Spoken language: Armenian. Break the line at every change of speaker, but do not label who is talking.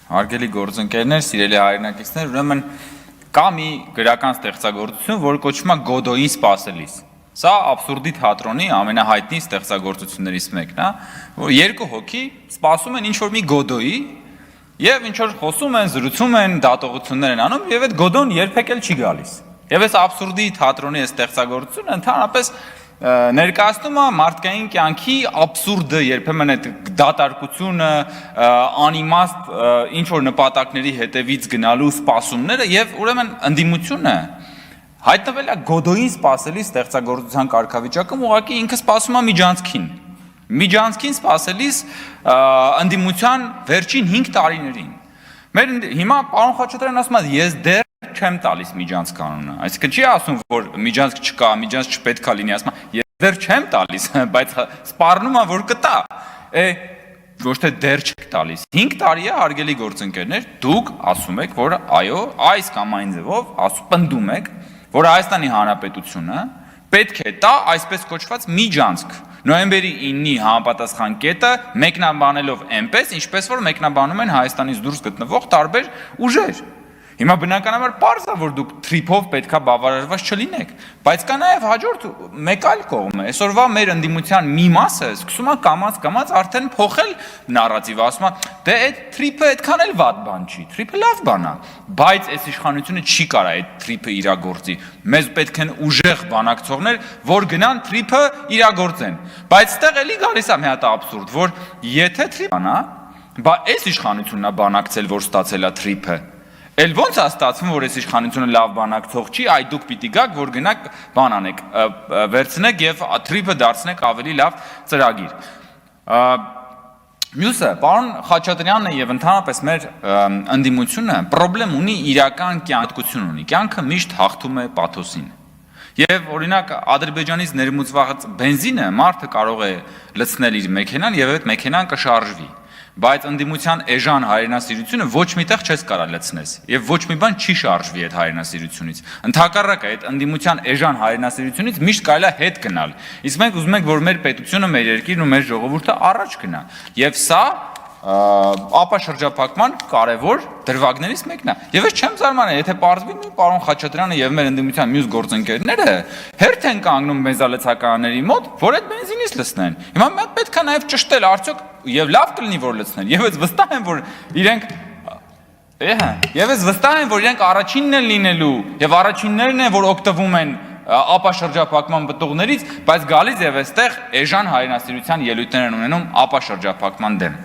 Հարգելի գործընկերներ, սիրելի հայրենակիցներ, ուրեմն կա մի գրական ստեղծագործություն, որը կոչվում է Գոդոյին սպասելիս։ Սա աբսուրդի թատրոնի ամենահայտնի ստեղծագործություններից մեկն է, որ երկու հոգի սպասում են ինչ-որ մի Գոդոյի եւ ինչ-որ խոսում են, զրուցում են, դատողություններ են անում եւ այդ Գոդոն երբեք էլ չի գալիս։ Եվ այս աբսուրդի թատրոնի ստեղծագործությունը ընդհանրապես ներկայացնում է մարդկային կյանքի աբսուրդը, երբեմն այդ դատարկությունը, անիմաստ ինչ-որ նպատակների հետևից գնալու սպասումները եւ ուրեմն ընդդիմությունը հայտնվել է Գոդոյին սպասելիս ստեղծագործության կարգավիճակում, ուղղակի ինքը սպասում է միջանցքին սպասելիս ընդդիմության վերջին 5 տարիներին։ Մեր հիմա պարոն Խաչատրյանն ասում է ես դեռ չեմ տալիս միջանցք կանոնը, այսինքն չի ասում, որ միջանցք չկա, միջանցք չպետք է լինի, ասում է ես դեռ չեմ տալիս, բայց սպառնում է, որ կտա, ոչ թե դեռ չեք տալիս։ 5 տարի է, հարգելի գործընկերներ, դուք ասում եք, որ այո, այս կամ այն ձևով պնդում եք, որ Հայաստանի Հանրապետությունը պետք է տա այսպես կոչված միջանցք։ Նոյեմբերի 9-ի համապատասխան կետը մեկնաբանելով այնպես, ինչպես որ մեկնաբանում են Հայաստանից դուրս գտնվող տարբեր ուժեր։ Հիմա բնականաբար պարզ է, որ դուք թրիփով պետքա բավարարված չլինեք, բայց կա նաև հաջորդ մեկ այլ կողմ է։ Այսօրվա մեր ընդդիմության մի մասը սկսում է կամաց արդեն փոխել նարատիվը, ասում է, դե այդ թրիփը այդքան էլ վատ բան չի, թրիփը լավ բան է, բայց այս իշխանությունը չի կարա այդ թրիփը իրագործի։ Մեզ պետք են ուժեղ բանակցողներ, որ գնան թրիփը իրագործեն։ Բայց այդտեղ էլի գալիս է մի հատ աբսուրդ, որ եթե թրիփն է, բա այս իշխանությունն է բանակցել, որ ստացել է թրիփը։ Էլ ոնց է ստացվում, որ այս իշխանությունը լավ բանակցող չի, այ դուք պիտի գաք, որ գնաք բան անեք, վերցնեք եւ թրիփը դարձնեք ավելի լավ ծրագիր։ Մյուսը, պարոն Խաչատրյանն եւ ընդհանրապես մեր ընդդիմությունը խնդրեմ ունի իրական կյանքություն ունի։ Կյանքը միշտ հաղթում է պաթոսին։ Եվ օրինակ Ադրբեջանից ներմուծված բենզինը մարդը կարող է լցնել իր մեքենան եւ այդ մեքենան կշարժվի։ Բայց ընդդիմության էժան հայրենասիրությունը ոչ միտեղ չես կարա լցնես եւ ոչ մի բան չի շարժվի այդ հայրենասիրությունից։ Ընդհակառակը այդ ընդդիմության էժան հայրենասիրությունից միշտ կարելի է հետ գնալ։ Իսկ մենք ուզում ենք, որ մեր պետությունը, մեր երկիրն ու մեր ժողովուրդը առաջ գնա։ Եվ սա ապաշրջափակման կարևոր դրվագներից մեկն է։ Եվ ես չեմ զարմանում, եթե պարզվի պարոն Խաչատրյանը եւ մեր ընդդիմության մյուս գործընկերները հերթ են կանգնում բենզալցականների մոտ, որ այդ բենզինից լցնեն։ Հիմա մենք պետք է նաեւ ճշտել արդյոք եւ լավ կլինի որ լցնեն։ Եվ ես վստահ եմ, որ իրենք առաջինն են լինելու եւ առաջիններն են, որ օգտվում են ապաշրջափակման պտուղներից, բայց գալիս եւ այստեղ էժան հայրենասիրության ելույթներ են ունենում ապաշրջափակման դեմ։